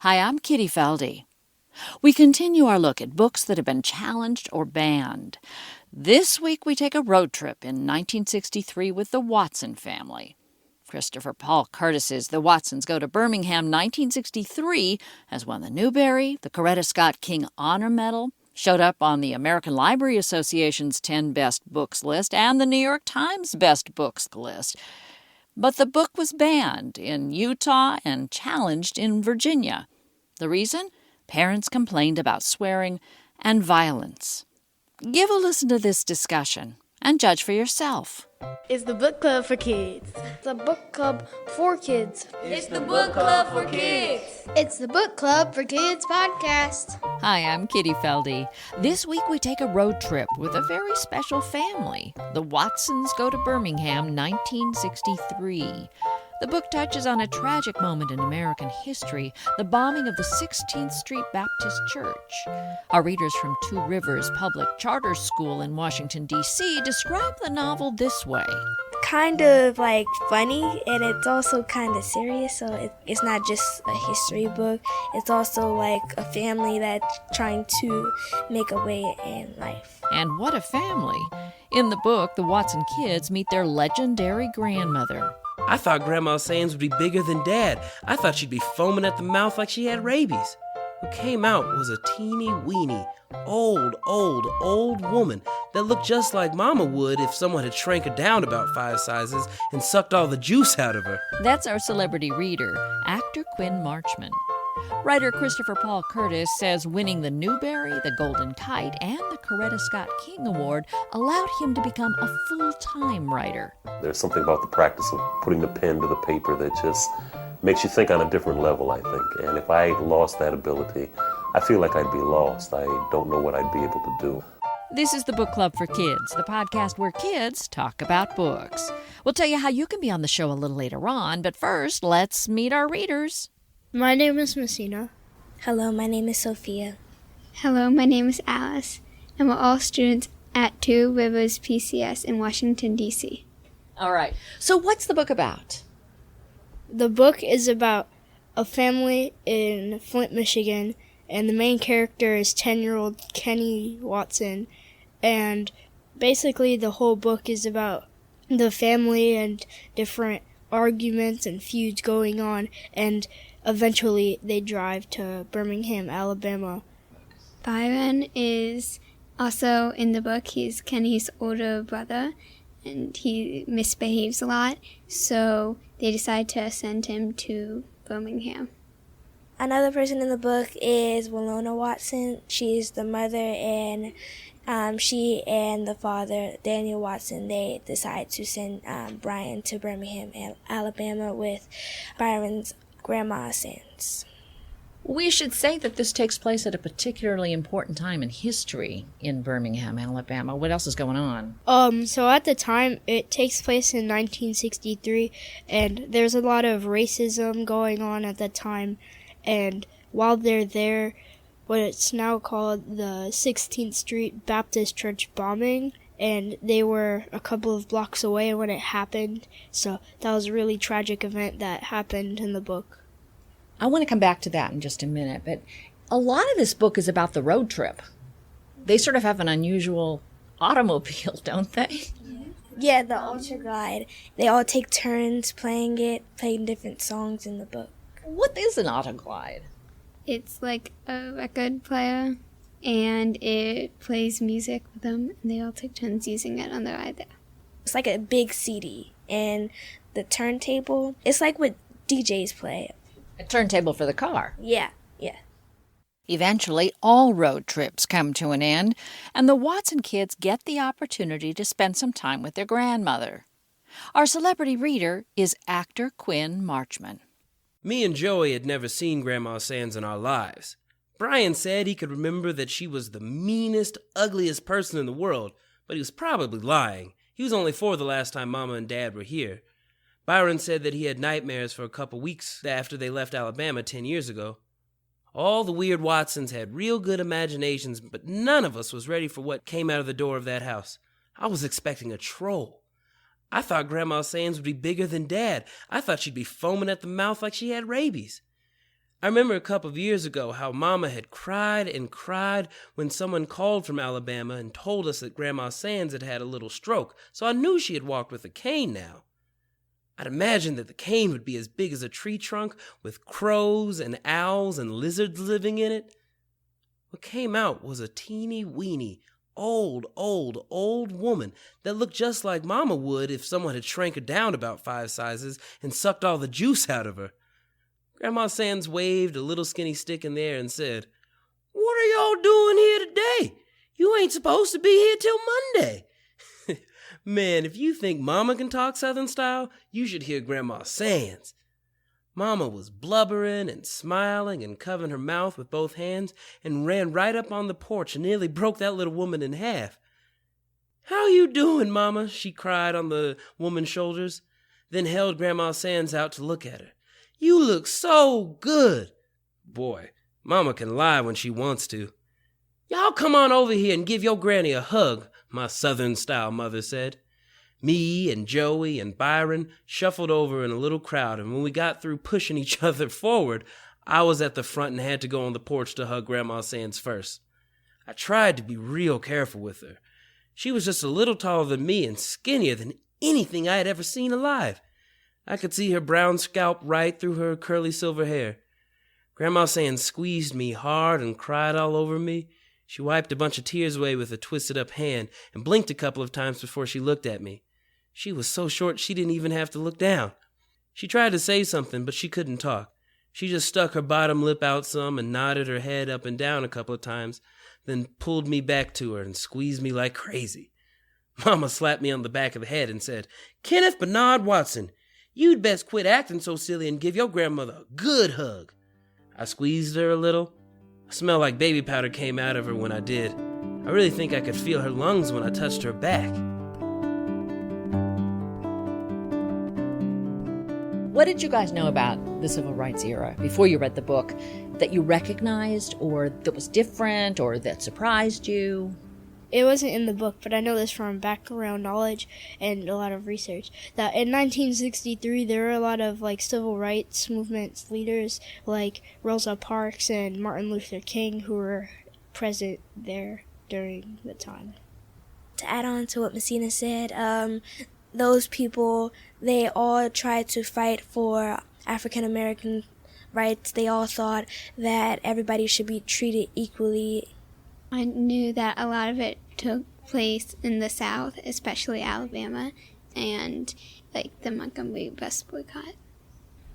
Hi, I'm Kitty Feldy. We continue our look at books that have been challenged or banned. This week we take a road trip in 1963 with the Watson family. Christopher Paul Curtis's The Watsons Go to Birmingham 1963 has won the Newbery, the Coretta Scott King Honor Medal, showed up on the American Library Association's 10 Best Books list and the New York Times Best Books list. But the book was banned in Utah and challenged in Virginia. The reason? Parents complained about swearing and violence. Give a listen to this discussion and judge for yourself. It's the book club for kids. It's a book club for kids. It's the book club for kids. It's the book club for kids podcast. Hi, I'm Kitty Feldy. This week we take a road trip with a very special family. The Watsons Go to Birmingham 1963. The book touches on a tragic moment in American history, the bombing of the 16th Street Baptist Church. Our readers from Two Rivers Public Charter School in Washington, D.C. describe the novel this way. Kind of like funny, and it's also kind of serious, so it's not just a history book. It's also like a family that's trying to make a way in life. And what a family! In the book, the Watson kids meet their legendary grandmother. I thought Grandma Sands would be bigger than Dad. I thought she'd be foaming at the mouth like she had rabies. What came out was a teeny-weeny, old woman that looked just like Mama would if someone had shrank her down about 5 sizes and sucked all the juice out of her. That's our celebrity reader, actor Quinn Marchman. Writer Christopher Paul Curtis says winning the Newbery, the Golden Kite, and the Coretta Scott King Award allowed him to become a full-time writer. There's something about the practice of putting the pen to the paper that just makes you think on a different level, I think. And if I lost that ability, I feel like I'd be lost. I don't know what I'd be able to do. This is the Book Club for Kids, the podcast where kids talk about books. We'll tell you how you can be on the show a little later on, but first, let's meet our readers. My name is Messina. Hello, my name is Sophia. Hello, my name is Alice, and we're all students at Two Rivers PCS in Washington, D.C. All right. So what's the book about? The book is about a family in Flint, Michigan, and the main character is 10-year-old Kenny Watson. And basically the whole book is about the family and different arguments and feuds going on, and eventually they drive to Birmingham, Alabama. Byron is also in the book. He's Kenny's older brother, and he misbehaves a lot, so they decide to send him to Birmingham. Another person in the book is Winona Watson. She's the mother, and she and the father, Daniel Watson, they decide to send Brian to Birmingham, Alabama with Byron's grandma Sands. We should say that this takes place at a particularly important time in history in Birmingham, Alabama. What else is going on? So at the time, it takes place in 1963, and there's a lot of racism going on at that time. And while they're there, what it's now called the 16th Street Baptist Church bombing, and they were a couple of blocks away when it happened. So that was a really tragic event that happened in the book. I want to come back to that in just a minute, but a lot of this book is about the road trip. They sort of have an unusual automobile, don't they? Yeah, the Ultra Glide. They all take turns playing different songs in the book. What is an autoglide? It's like a record player, and it plays music with them, and they all take turns using it on the ride there. It's like a big CD, and the turntable, it's like what DJs play. A turntable for the car. Yeah. Eventually, all road trips come to an end, and the Watson kids get the opportunity to spend some time with their grandmother. Our celebrity reader is actor Quinn Marchman. Me and Joey had never seen Grandma Sands in our lives. Brian said he could remember that she was the meanest, ugliest person in the world, but he was probably lying. He was only 4 the last time Mama and Dad were here. Byron said that he had nightmares for a couple weeks after they left Alabama 10 years ago. All the weird Watsons had real good imaginations, but none of us was ready for what came out of the door of that house. I was expecting a troll. I thought Grandma Sands would be bigger than Dad. I thought she'd be foaming at the mouth like she had rabies. I remember a couple of years ago how Mama had cried and cried when someone called from Alabama and told us that Grandma Sands had had a little stroke, so I knew she had walked with a cane now. I'd imagined that the cane would be as big as a tree trunk, with crows and owls and lizards living in it. What came out was a teeny-weeny, old woman that looked just like Mama would if someone had shrank her down about 5 sizes and sucked all the juice out of her. Grandma Sands waved a little skinny stick in the air and said, "What are y'all doing here today? You ain't supposed to be here till Monday." Man, if you think Mama can talk Southern style, you should hear Grandma Sands. Mama was blubbering and smiling and covering her mouth with both hands and ran right up on the porch and nearly broke that little woman in half. "How you doing, Mama?" she cried on the woman's shoulders, then held Grandma Sands out to look at her. "You look so good." Boy, Mama can lie when she wants to. "Y'all come on over here and give your granny a hug," my Southern-style mother said. Me and Joey and Byron shuffled over in a little crowd, and when we got through pushing each other forward, I was at the front and had to go on the porch to hug Grandma Sands first. I tried to be real careful with her. She was just a little taller than me and skinnier than anything I had ever seen alive. I could see her brown scalp right through her curly silver hair. Grandma Sands squeezed me hard and cried all over me. She wiped a bunch of tears away with a twisted-up hand and blinked a couple of times before she looked at me. She was so short she didn't even have to look down. She tried to say something, but she couldn't talk. She just stuck her bottom lip out some and nodded her head up and down a couple of times, then pulled me back to her and squeezed me like crazy. Mama slapped me on the back of the head and said, "Kenneth Bernard Watson, you'd best quit acting so silly and give your grandmother a good hug." I squeezed her a little. I smelled like baby powder came out of her when I did. I really think I could feel her lungs when I touched her back. What did you guys know about the Civil Rights era before you read the book that you recognized or that was different or that surprised you? It wasn't in the book, but I know this from background knowledge and a lot of research, that in 1963 there were a lot of civil rights movement leaders like Rosa Parks and Martin Luther King who were present there during the time. To add on to what Messina said, those people, they all tried to fight for African American rights. They all thought that everybody should be treated equally. I knew that a lot of it took place in the South, especially Alabama, and the Montgomery bus boycott.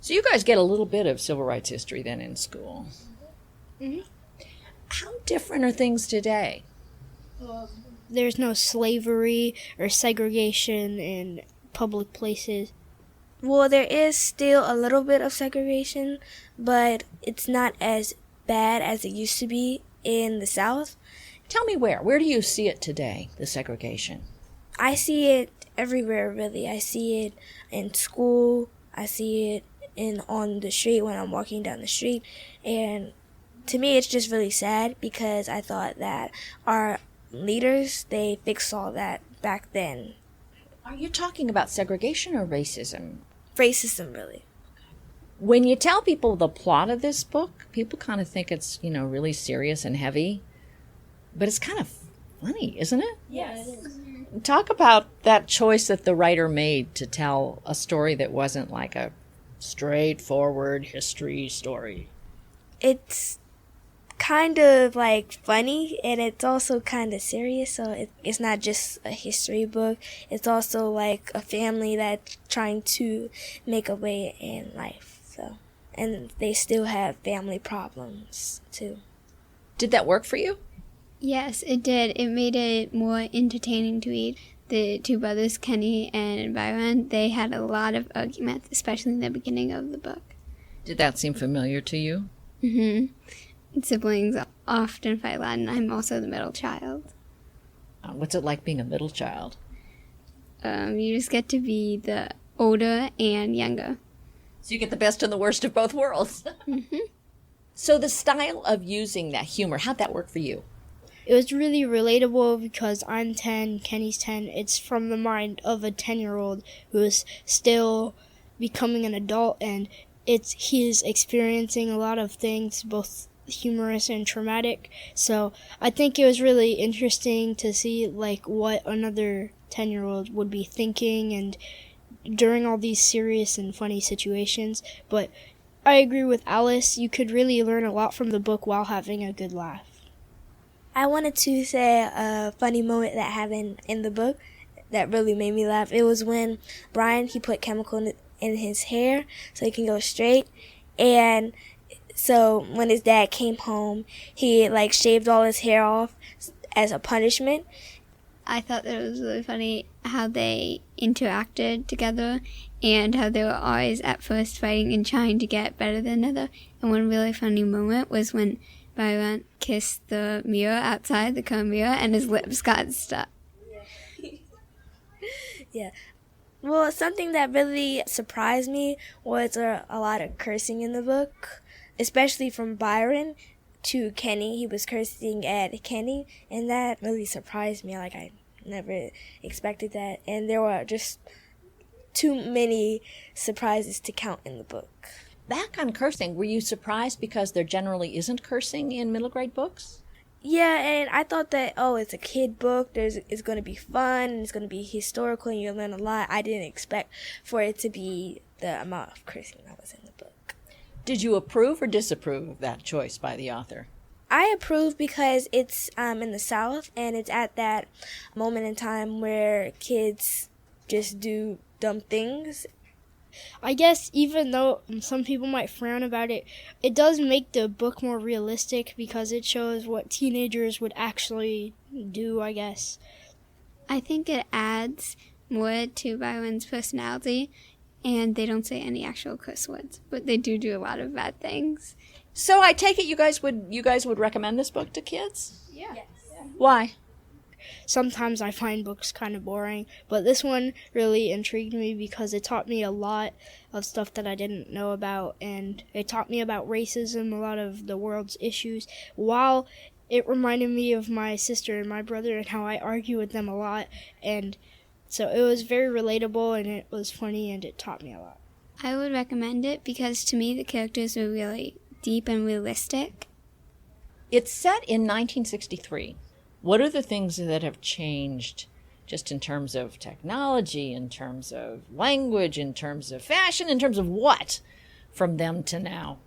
So you guys get a little bit of civil rights history then in school. Mm-hmm. How different are things today? There's no slavery or segregation in public places. Well, there is still a little bit of segregation, but it's not as bad as it used to be in the South. Tell me where. Where do you see it today, the segregation? I see it everywhere, really. I see it in school. I see it on the street when I'm walking down the street. And to me, it's just really sad because I thought that our leaders, they fixed all that back then. Are you talking about segregation or racism? Racism, really. When you tell people the plot of this book, people kind of think it's, really serious and heavy. But it's kind of funny, isn't it? Yes. Talk about that choice that the writer made to tell a story that wasn't like a straightforward history story. It's kind of funny, and it's also kind of serious, so it's not just a history book. It's also a family that's trying to make a way in life, and they still have family problems too. Did that work for you? Yes, it did. It made it more entertaining to read. The two brothers, Kenny and Byron, they had a lot of arguments, especially in the beginning of the book. Did that seem familiar to you? Mm-hmm. Siblings often fight a lot, and I'm also the middle child. What's it like being a middle child? You just get to be the older and younger. So you get the best and the worst of both worlds. Mm-hmm. So the style of using that humor, how'd that work for you? It was really relatable because I'm 10, Kenny's 10. It's from the mind of a 10-year-old who is still becoming an adult, and he is experiencing a lot of things, both humorous and traumatic. So I think it was really interesting to see like what another 10-year-old would be thinking and during all these serious and funny situations. But I agree with Alice, you could really learn a lot from the book while having a good laugh. I wanted to say a funny moment that happened in the book that really made me laugh. It was when Brian, he put chemical in his hair so he can go straight. And so when his dad came home, he like shaved all his hair off as a punishment. I thought that it was really funny how they interacted together and how they were always at first fighting and trying to get better than another. And one really funny moment was when Byron kissed the mirror outside, the car mirror, and his lips got stuck. Yeah. Well, something that really surprised me was a lot of cursing in the book, especially from Byron to Kenny. He was cursing at Kenny, and that really surprised me. Like, I never expected that. And there were just too many surprises to count in the book. Back on cursing, were you surprised because there generally isn't cursing in middle grade books? Yeah, and I thought that, it's a kid book. It's going to be fun, and it's going to be historical, and you'll learn a lot. I didn't expect for it to be the amount of cursing that was in the book. Did you approve or disapprove of that choice by the author? I approve because it's in the South, and it's at that moment in time where kids just do dumb things. I guess even though some people might frown about it, it does make the book more realistic because it shows what teenagers would actually do, I guess. I think it adds more to Byron's personality, and they don't say any actual curse words, but they do a lot of bad things. So I take it you guys would recommend this book to kids? Yeah. Yes. Why? Sometimes I find books kind of boring, but this one really intrigued me because it taught me a lot of stuff that I didn't know about, and it taught me about racism, a lot of the world's issues, while it reminded me of my sister and my brother and how I argue with them a lot, and so it was very relatable and it was funny and it taught me a lot. I would recommend it because to me the characters are really deep and realistic. It's set in 1963. What are the things that have changed just in terms of technology, in terms of language, in terms of fashion, in terms of what from them to now?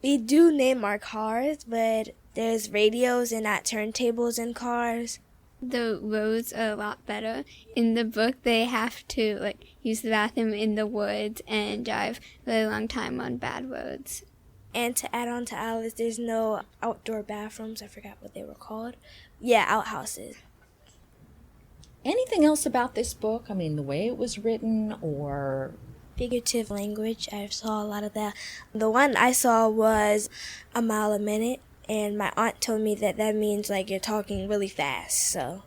We do name our cars, but there's radios and not turntables in cars. The roads are a lot better. In the book, they have to use the bathroom in the woods and drive a really long time on bad roads. And to add on to Alice, there's no outdoor bathrooms. I forgot what they were called. Yeah, outhouses. Anything else about this book? I mean, the way it was written or... Figurative language, I saw a lot of that. The one I saw was a mile a minute, and my aunt told me that means you're talking really fast. So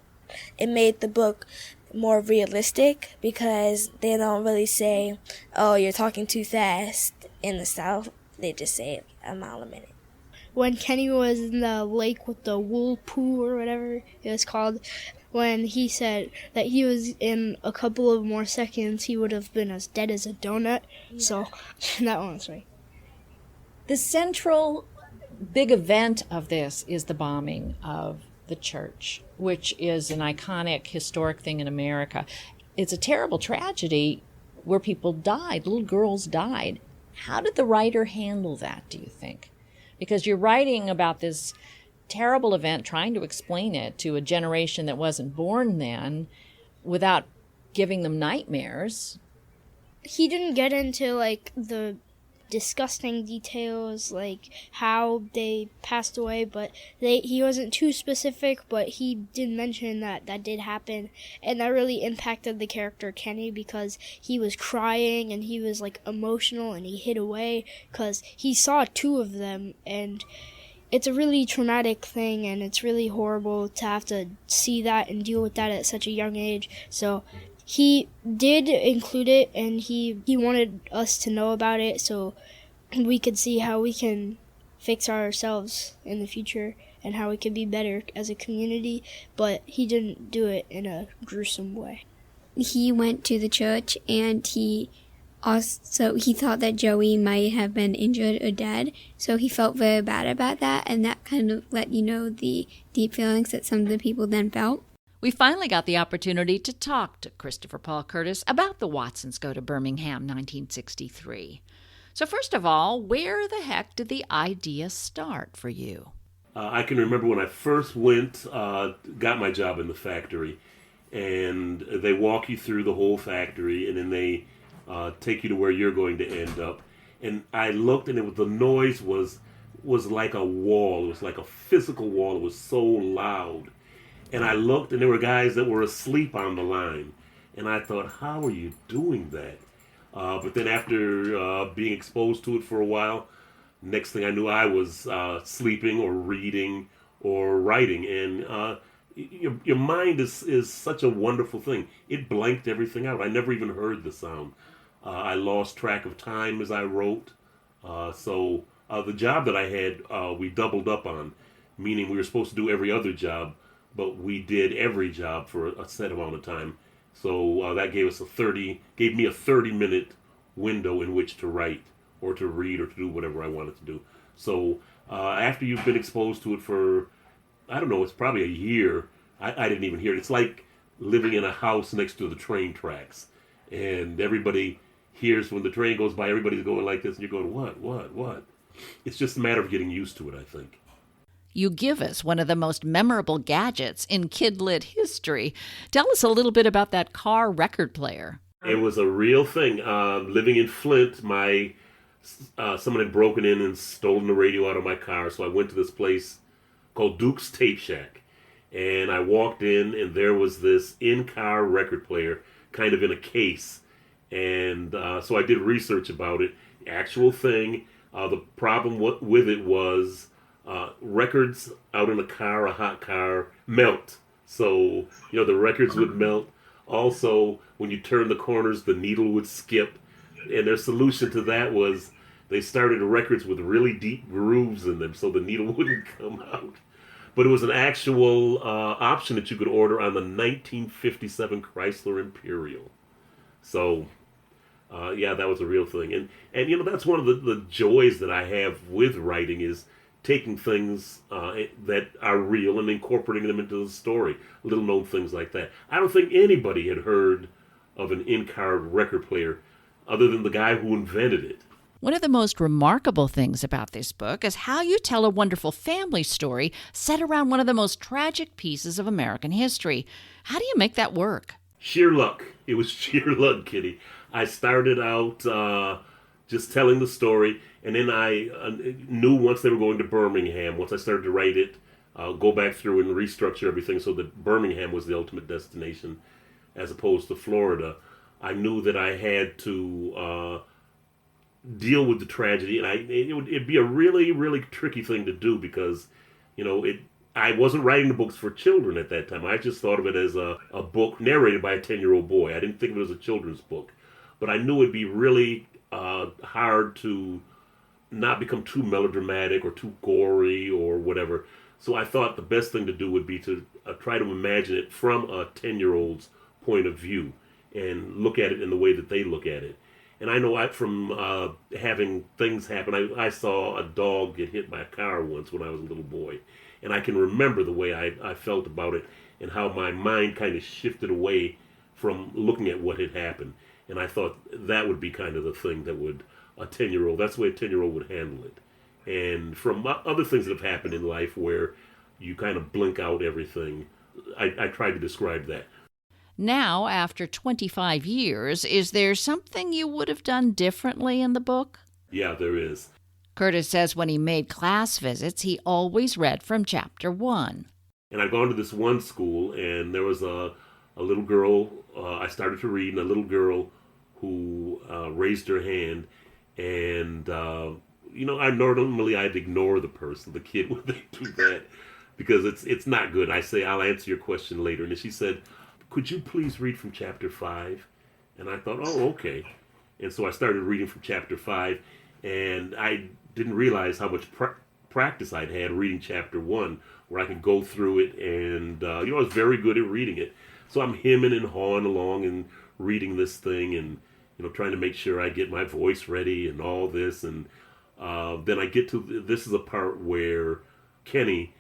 it made the book more realistic because they don't really say, oh, you're talking too fast in the South. They just say a mile a minute. When Kenny was in the lake with the wool poo or whatever it was called, when he said that he was in a couple of more seconds, he would have been as dead as a donut. Yeah. So that one was right. The central big event of this is the bombing of the church, which is an iconic historic thing in America. It's a terrible tragedy where people died, little girls died. How did the writer handle that, do you think? Because you're writing about this terrible event, trying to explain it to a generation that wasn't born then without giving them nightmares. He didn't get into the disgusting details, how they passed away, but he wasn't too specific, but he did mention that did happen, and that really impacted the character Kenny because he was crying and he was emotional and he hid away because he saw two of them, and it's a really traumatic thing and it's really horrible to have to see that and deal with that at such a young age. So he did include it, and he wanted us to know about it so we could see how we can fix ourselves in the future and how we could be better as a community, but he didn't do it in a gruesome way. He went to the church and he also he thought that Joey might have been injured or dead, so he felt very bad about that, and that kind of let you know the deep feelings that some of the people then felt. We finally got the opportunity to talk to Christopher Paul Curtis about the Watsons Go to Birmingham 1963. So first of all, where the heck did the idea start for you? I can remember when I first went, got my job in the factory, and they walk you through the whole factory, and then they take you to where you're going to end up. And I looked, and the noise was like a wall. It was like a physical wall. It was so loud. And I looked, and there were guys that were asleep on the line. And I thought, how are you doing that? But then after being exposed to it for a while, next thing I knew, I was sleeping or reading or writing. And your mind is such a wonderful thing. It blanked everything out. I never even heard the sound. I lost track of time as I wrote. So the job that I had, we doubled up on, meaning we were supposed to do every other job, but we did every job for a set amount of time. So that gave me a 30-minute window in which to write or to read or to do whatever I wanted to do. So after you've been exposed to it for, I don't know, it's probably a year, I didn't even hear it. It's like living in a house next to the train tracks. And everybody hears when the train goes by, everybody's going like this, and you're going, what? It's just a matter of getting used to it, I think. You give us one of the most memorable gadgets in kid-lit history. Tell us a little bit about that car record player. It was a real thing. Living in Flint, someone had broken in and stolen the radio out of my car, so I went to this place called Duke's Tape Shack. And I walked in, and there was this in-car record player kind of in a case. And so I did research about it. Actual thing. The problem with it was records out in a hot car, melt. So, the records would melt. Also, when you turn the corners, the needle would skip. And their solution to that was they started records with really deep grooves in them so the needle wouldn't come out. But it was an actual option that you could order on the 1957 Chrysler Imperial. So, that was a real thing. And that's one of the joys that I have with writing is taking things that are real and incorporating them into the story. Little known things like that. I don't think anybody had heard of an in-car record player other than the guy who invented it. One of the most remarkable things about this book is how you tell a wonderful family story set around one of the most tragic pieces of American history. How do you make that work? Sheer luck. It was sheer luck, Kitty. I started out just telling the story, and then I knew once they were going to Birmingham, once I started to write it, go back through and restructure everything so that Birmingham was the ultimate destination as opposed to Florida. I knew that I had to deal with the tragedy, and it'd be a really, really tricky thing to do because, I wasn't writing the books for children at that time. I just thought of it as a book narrated by a 10-year-old boy. I didn't think of it as a children's book. But I knew it'd be really hard to not become too melodramatic or too gory or whatever. So I thought the best thing to do would be to try to imagine it from a 10-year-old's point of view and look at it in the way that they look at it. And I know from having things happen, I saw a dog get hit by a car once when I was a little boy. And I can remember the way I felt about it and how my mind kind of shifted away from looking at what had happened. And I thought that would be kind of the thing that that's the way a 10-year-old would handle it. And from other things that have happened in life where you kind of blink out everything, I tried to describe that. Now, after 25 years, is there something you would have done differently in the book? Yeah, there is. Curtis says when he made class visits, he always read from chapter 1. And I'd gone to this one school, and there was a little girl, I started to read, and a little girl who raised her hand, and, I'd ignore the kid when they do that, because it's not good. I say, I'll answer your question later. And then she said, could you please read from chapter 5? And I thought, oh, okay. And so I started reading from chapter 5, and I didn't realize how much practice I'd had reading chapter 1, where I could go through it, and, I was very good at reading it. So I'm hemming and hawing along and reading this thing, and, trying to make sure I get my voice ready and all this. And then I get to, this is a part where Kenny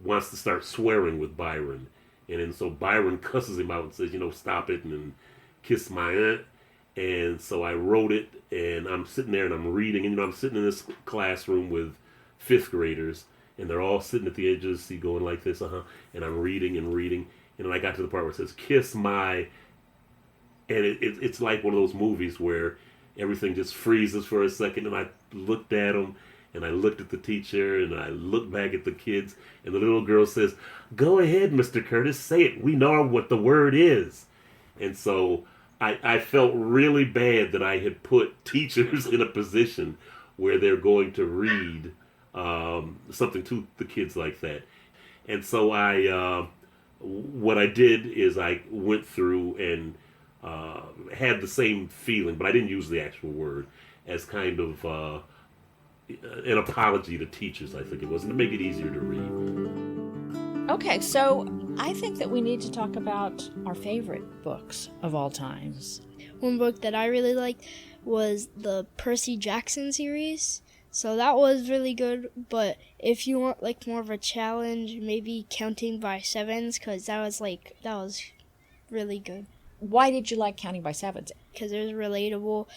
wants to start swearing with Byron. And then so Byron cusses him out and says, stop it, and then kiss my aunt. And so I wrote it, and I'm sitting there and I'm reading. And, I'm sitting in this classroom with fifth graders, and they're all sitting at the edge of the seat going like this, and I'm reading and reading. And then I got to the part where it says, kiss my, and it's like one of those movies where everything just freezes for a second, and I looked at them, and I looked at the teacher, and I looked back at the kids, and the little girl says, go ahead, Mr. Curtis, say it. We know what the word is. And so I felt really bad that I had put teachers in a position where they're going to read something to the kids like that. And so what I did is I went through and had the same feeling, but I didn't use the actual word, as kind of an apology to teachers, I think it was, and to make it easier to read. Okay, so I think that we need to talk about our favorite books of all times. One book that I really liked was the Percy Jackson series. So that was really good, but if you want like more of a challenge, maybe Counting by Sevens, because that was really good. Why did you like Counting by Sevens? Because it was relatable,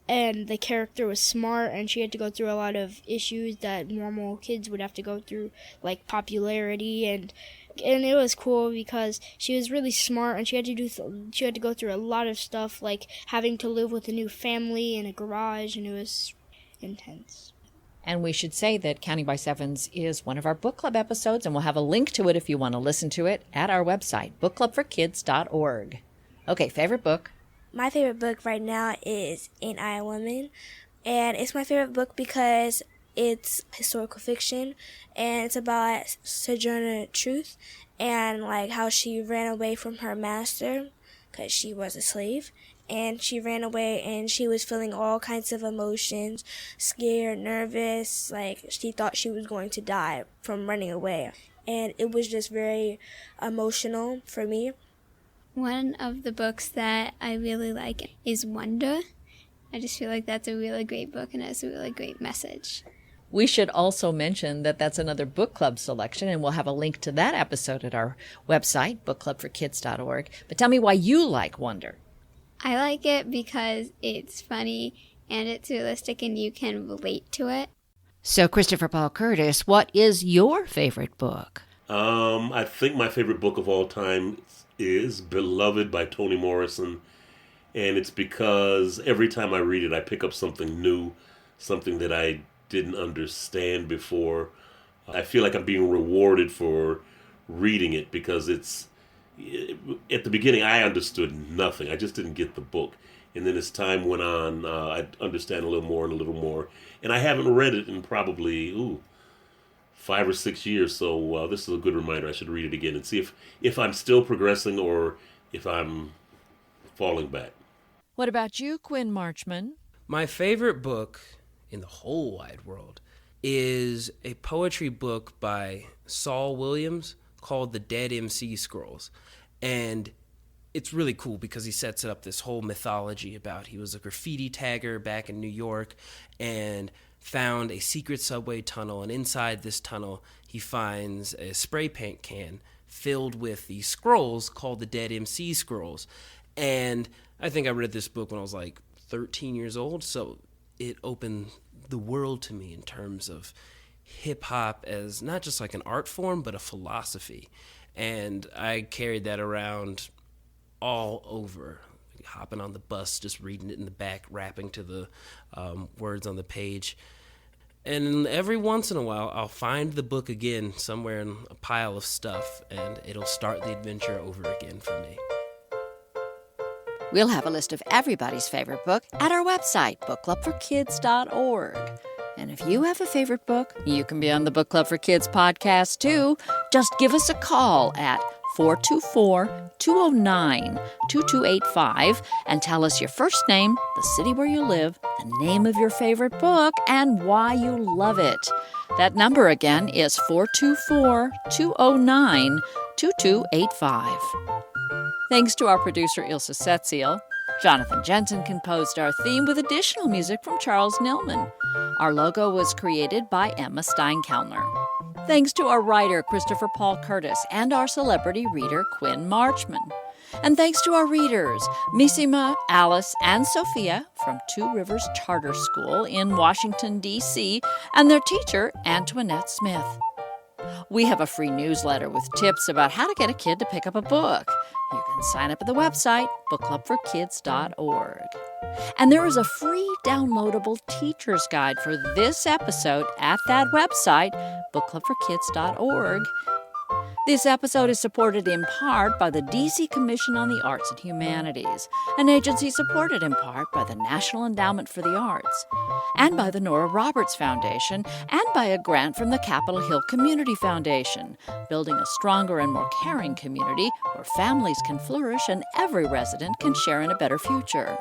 and the character was smart, and she had to go through a lot of issues that normal kids would have to go through, like popularity, and it was cool because she was really smart, and she had to go through a lot of stuff, like having to live with a new family in a garage, and it was intense. And we should say that Counting by Sevens is one of our book club episodes, and we'll have a link to it if you want to listen to it at our website, bookclubforkids.org. Okay, favorite book? My favorite book right now is Ain't I a Woman? And it's my favorite book because it's historical fiction, and it's about Sojourner Truth and like how she ran away from her master because she was a slave. And she ran away, and she was feeling all kinds of emotions, scared, nervous, like she thought she was going to die from running away. And it was just very emotional for me. One of the books that I really like is Wonder. I just feel like that's a really great book and has a really great message. We should also mention that that's another book club selection, and we'll have a link to that episode at our website, bookclubforkids.org. But tell me why you like Wonder. I like it because it's funny and it's realistic and you can relate to it. So, Christopher Paul Curtis, what is your favorite book? I think my favorite book of all time is Beloved by Toni Morrison. And it's because every time I read it, I pick up something new, something that I didn't understand before. I feel like I'm being rewarded for reading it because at the beginning, I understood nothing. I just didn't get the book. And then as time went on, I understand a little more and a little more. And I haven't read it in probably, 5 or 6 years. So this is a good reminder. I should read it again and see if I'm still progressing or if I'm falling back. What about you, Quinn Marchman? My favorite book in the whole wide world is a poetry book by Saul Williams called The Dead MC Scrolls. And it's really cool because he sets up this whole mythology about he was a graffiti tagger back in New York and found a secret subway tunnel. And inside this tunnel, he finds a spray paint can filled with these scrolls called the Dead MC Scrolls. And I think I read this book when I was like 13 years old. So it opened the world to me in terms of hip-hop as not just like an art form, but a philosophy. And I carried that around all over, hopping on the bus, just reading it in the back, rapping to the words on the page. And every once in a while, I'll find the book again somewhere in a pile of stuff, and it'll start the adventure over again for me. We'll have a list of everybody's favorite book at our website, bookclubforkids.org. And if you have a favorite book, you can be on the Book Club for Kids podcast too. Just give us a call at 424-209-2285 and tell us your first name, the city where you live, the name of your favorite book, and why you love it. That number again is 424-209-2285. Thanks to our producer, Ilse Setziel. Jonathan Jensen composed our theme with additional music from Charles Nillman. Our logo was created by Emma Steinkellner. Thanks to our writer, Christopher Paul Curtis, and our celebrity reader, Quinn Marchman. And thanks to our readers, Missima, Alice, and Sophia from Two Rivers Charter School in Washington, D.C., and their teacher, Antoinette Smith. We have a free newsletter with tips about how to get a kid to pick up a book. You can sign up at the website, bookclubforkids.org. And there is a free downloadable teacher's guide for this episode at that website, bookclubforkids.org. This episode is supported in part by the D.C. Commission on the Arts and Humanities, an agency supported in part by the National Endowment for the Arts, and by the Nora Roberts Foundation, and by a grant from the Capitol Hill Community Foundation, building a stronger and more caring community where families can flourish and every resident can share in a better future.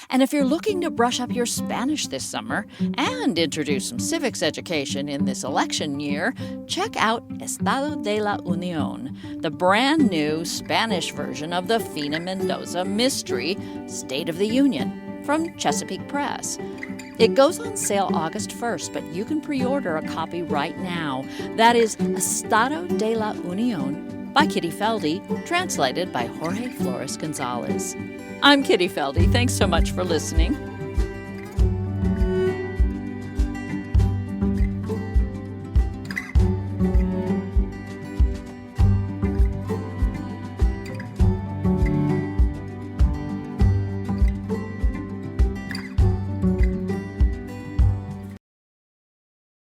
And if you're looking to brush up your Spanish this summer and introduce some civics education in this election year, check out Estado de la Unión, the brand new Spanish version of the Fina Mendoza mystery, State of the Union, from Chesapeake Press. It goes on sale August 1st, but you can pre-order a copy right now. That is Estado de la Unión by Kitty Feldy, translated by Jorge Flores Gonzalez. I'm Kitty Feldy. Thanks so much for listening.